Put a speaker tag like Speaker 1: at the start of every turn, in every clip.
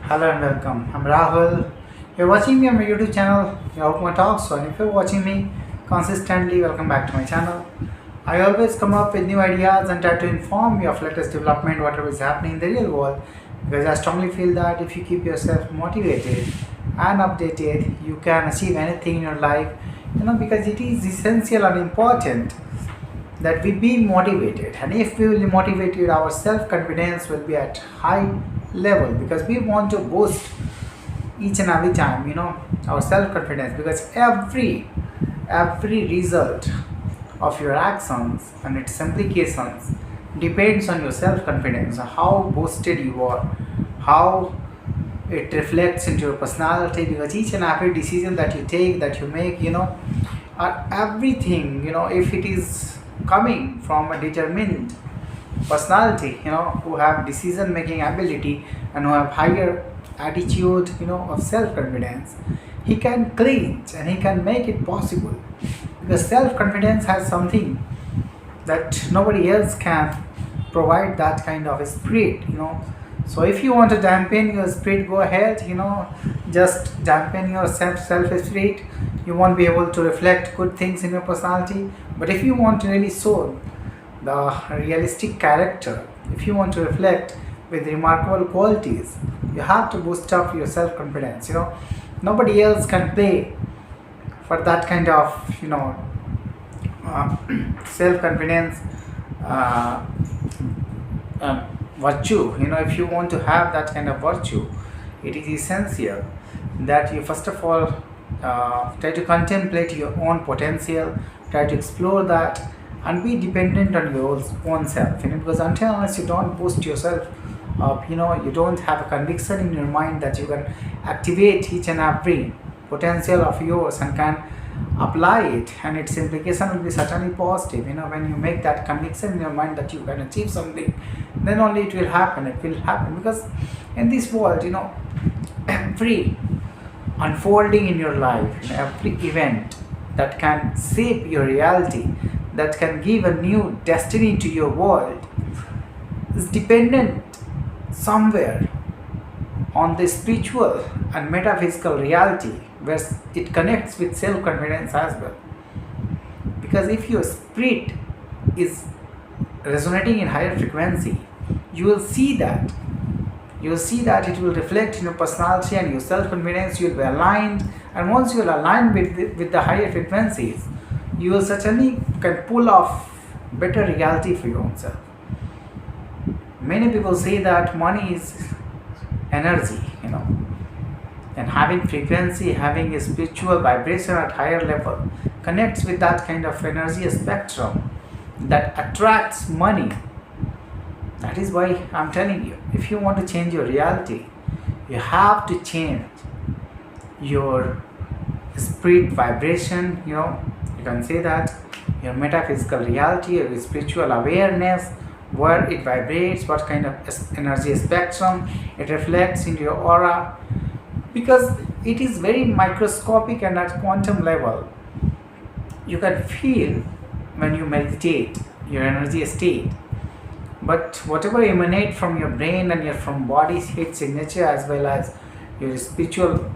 Speaker 1: Hello and welcome. I'm Rahul. You're watching me on my YouTube channel, your my talks. So if you're watching me consistently, welcome back to my channel. I always come up with new ideas and try to inform you of latest development, whatever is happening in the real world. Because I strongly feel that if you keep yourself motivated and updated, you can achieve anything in your life. Because it is essential and important that we be motivated, and if we will be motivated, our self-confidence will be at high level because we want to boost each and every time our self-confidence, because every result of your actions and its implications depends on your self-confidence, how boosted you are, how it reflects into your personality, because each and every decision that you take, that you make, everything, if it is coming from a determined personality, who have decision making ability and who have higher attitude, of self confidence, he can clinch and he can make it possible, because self confidence has something that nobody else can provide, that kind of spirit. So if you want to dampen your spirit, go ahead, just dampen your self spirit. You won't be able to reflect good things in your personality. But if you want to really show the realistic character, if you want to reflect with remarkable qualities, you have to boost up your self confidence. Nobody else can play for that kind of self confidence virtue. If you want to have that kind of virtue, it is essential that you first of all try to contemplate your own potential, try to explore that, and be dependent on your own self. Because until unless you don't boost yourself up, you don't have a conviction in your mind that you can activate each and every potential of yours and can apply it, and its implication will be certainly positive. When you make that conviction in your mind that you can achieve something, then only it will happen. Because in this world, every unfolding in your life, every event that can shape your reality, that can give a new destiny to your world, is dependent somewhere on the spiritual and metaphysical reality, where it connects with self-confidence as well. Because if your spirit is resonating in higher frequency, you will see that it will reflect in your personality and your self-confidence. You will be aligned, and once you are aligned with the higher frequencies, you will certainly can pull off better reality for your own self. Many people say that money is energy, and having frequency, having a spiritual vibration at higher level connects with that kind of energy spectrum that attracts money. That is why I'm telling you, if you want to change your reality, you have to change your spirit vibration. You can say that your metaphysical reality, your spiritual awareness, where it vibrates, what kind of energy spectrum it reflects into your aura, because it is very microscopic and at quantum level. You can feel when you meditate your energy state, but whatever emanate from your brain and your from body's heat signature, as well as your spiritual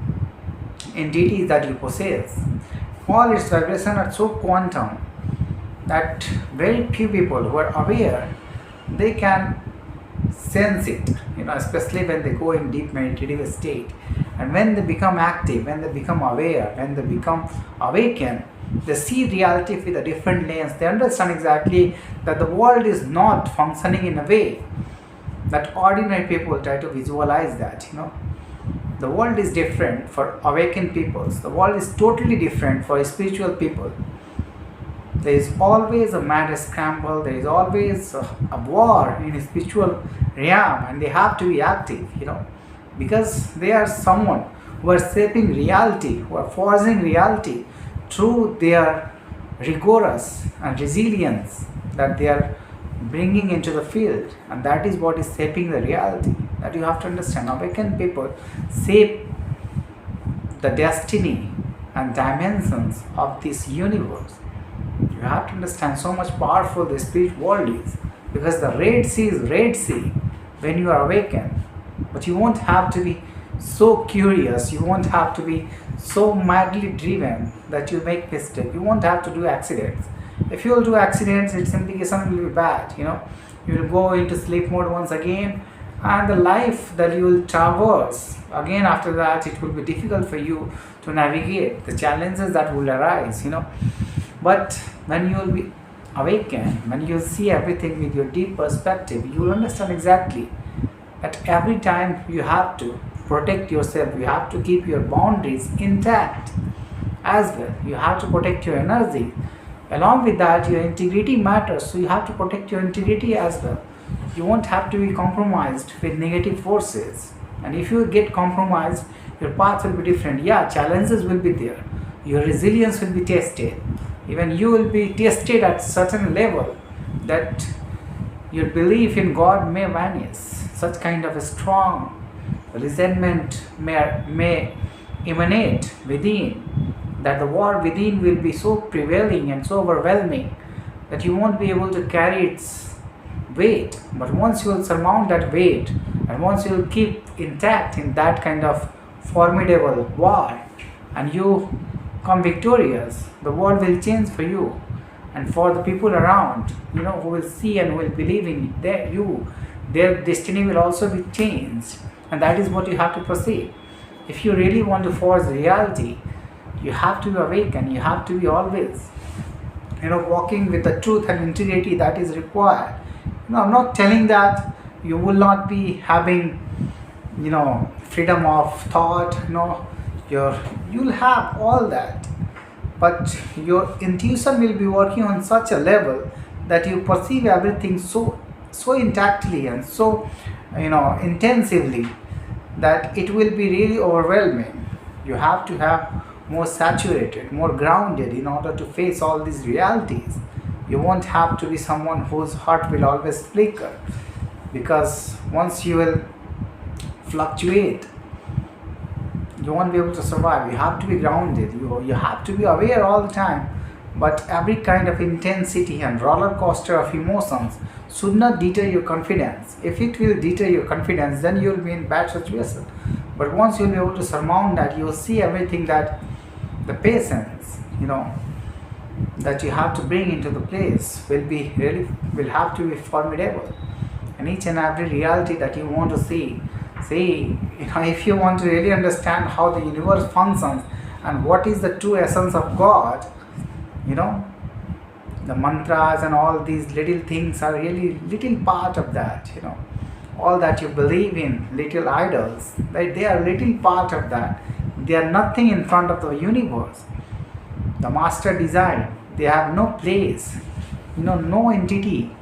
Speaker 1: entities that you possess, all its vibration are so quantum that very few people who are aware, they can sense it, especially when they go in deep meditative state. And when they become active, when they become aware, when they become awakened, they see reality with a different lens. They understand exactly that the world is not functioning in a way that ordinary people try to visualize that. The world is different for awakened peoples. The world is totally different for spiritual people. There is always a mad scramble. There is always a war in a spiritual realm, and they have to be active, because they are someone who are shaping reality, who are forging reality through their rigorous and resilience that they are bringing into the field, and that is what is shaping the reality. That you have to understand. Awakened people shape the destiny and dimensions of this universe. You have to understand so much powerful the spirit world is, because the Red Sea is Red Sea when you are awakened. But you won't have to be so curious. You won't have to be so madly driven that you make mistake. You won't have to do accidents. If you will do accidents, its implication will be bad. You will go into sleep mode once again, and the life that you will traverse again after that, it will be difficult for you to navigate the challenges that will arise. But when you will be awakened, when you see everything with your deep perspective, you will understand exactly at every time you have to protect yourself, you have to keep your boundaries intact as well. You have to protect your energy. Along with that, your integrity matters, so you have to protect your integrity as well. You won't have to be compromised with negative forces. And if you get compromised, your path will be different. Yeah, challenges will be there. Your resilience will be tested. Even you will be tested at certain level that your belief in God may vanish. Such kind of a strong resentment may emanate within, that the war within will be so prevailing and so overwhelming that you won't be able to carry its weight. But once you will surmount that weight, and once you will keep intact in that kind of formidable war, and you come victorious, the world will change for you and for the people around, who will see and who will believe in you. Their destiny will also be changed, and that is what you have to proceed. If you really want to forge reality, you have to be awakened. You have to be always, walking with the truth and integrity that is required. I'm not telling that you will not be having, freedom of thought. You'll have all that, but your intuition will be working on such a level that you perceive everything so intactly and so intensively that it will be really overwhelming. You have to have more saturated, more grounded in order to face all these realities. You won't have to be someone whose heart will always flicker, because once you will fluctuate, you won't be able to survive. You have to be grounded. You have to be aware all the time. But every kind of intensity and roller coaster of emotions should not deter your confidence. If it will deter your confidence, then you will be in bad situation. But once you will be able to surmount that, you will see everything, that the patience, that you have to bring into the place will have to be formidable. And each and every reality that you want to see, if you want to really understand how the universe functions and what is the true essence of God, the mantras and all these little things are really little part of that. All that you believe in, little idols, they are little part of that. They are nothing in front of the universe. The master design, they have no place. No entity,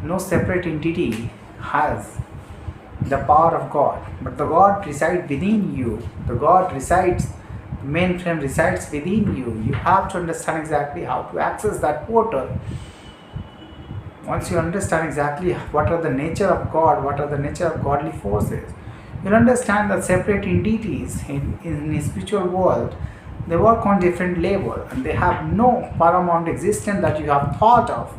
Speaker 1: no separate entity has the power of God. But the God resides within you. The God resides, the mainframe resides within you. You have to understand exactly how to access that portal. Once you understand exactly what are the nature of God, what are the nature of godly forces, you'll understand that separate entities in the spiritual world, they work on different level and they have no paramount existence that you have thought of.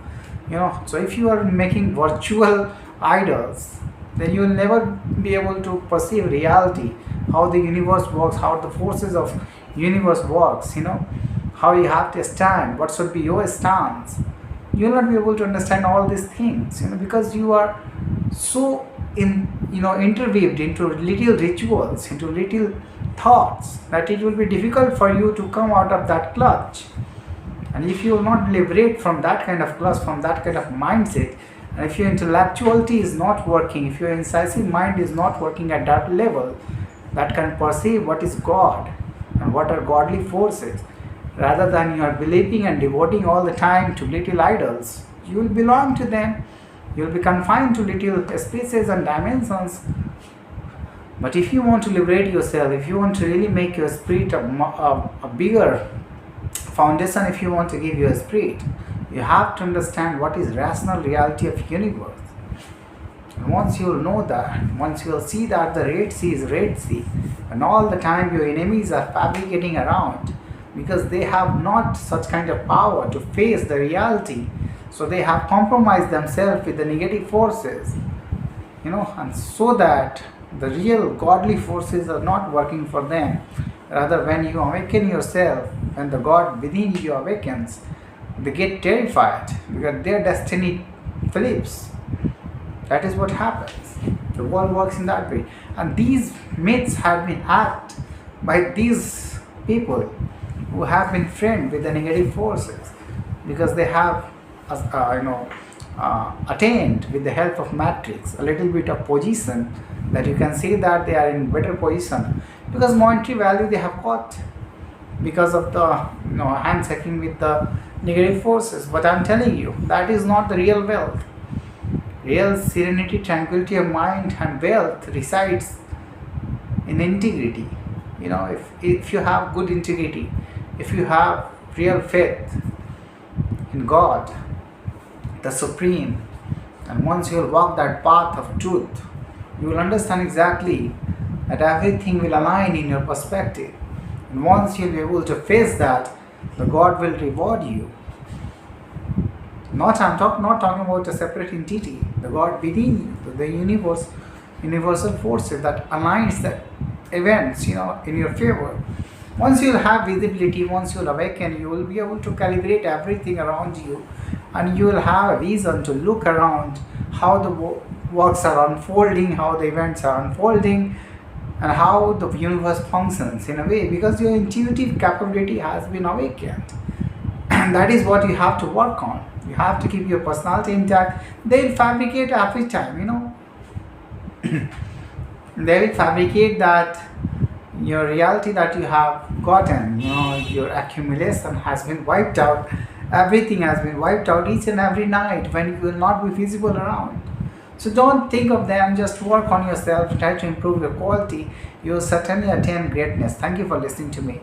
Speaker 1: So if you are making virtual idols, then you will never be able to perceive reality, how the universe works, how the forces of universe works, how you have to stand, what should be your stance. You will not be able to understand all these things, because you are so interweaved into little rituals, into little thoughts, that it will be difficult for you to come out of that clutch. And if you will not liberate from that kind of clutch, from that kind of mindset, and if your intellectuality is not working, if your incisive mind is not working at that level that can perceive what is God and what are godly forces, rather than you are believing and devoting all the time to little idols, you will belong to them. You will be confined to little spaces and dimensions. But if you want to liberate yourself, if you want to really make your spirit a bigger foundation, if you want to give your spirit, you have to understand what is rational reality of universe. And once you will know that, once you will see that the Red Sea is Red Sea, and all the time your enemies are fabricating around, because they have not such kind of power to face the reality, so they have compromised themselves with the negative forces, and so that The real godly forces are not working for them. Rather, when you awaken yourself, when the God within you awakens, they get terrified because their destiny flips. That is what happens. The world works in that way. And these myths have been hacked by these people who have been framed with the negative forces because they have, attained with the help of matrix a little bit of position that you can see that they are in better position because monetary value they have got because of the handshaking with the negative forces. But I'm telling you, that is not the real wealth. Real serenity, tranquility of mind, and wealth resides in integrity. If you have good integrity, if you have real faith in God, the Supreme, and once you will walk that path of truth, you will understand exactly that everything will align in your perspective. And once you'll be able to face that, the God will reward you. Not talking about a separate entity, the God within you, the universe, universal forces that aligns the events, in your favor. Once you'll have visibility, once you'll awaken, you will be able to calibrate everything around you, and you will have a reason to look around how the works are unfolding, how the events are unfolding, and how the universe functions in a way because your intuitive capability has been awakened. And that is what you have to work on. You have to keep your personality intact. They will fabricate every time, They will fabricate that your reality that you have gotten, your accumulation has been wiped out. Everything has been wiped out each and every night when you will not be visible around. So don't think of them, just work on yourself, try to improve your quality. You will certainly attain greatness. Thank you for listening to me.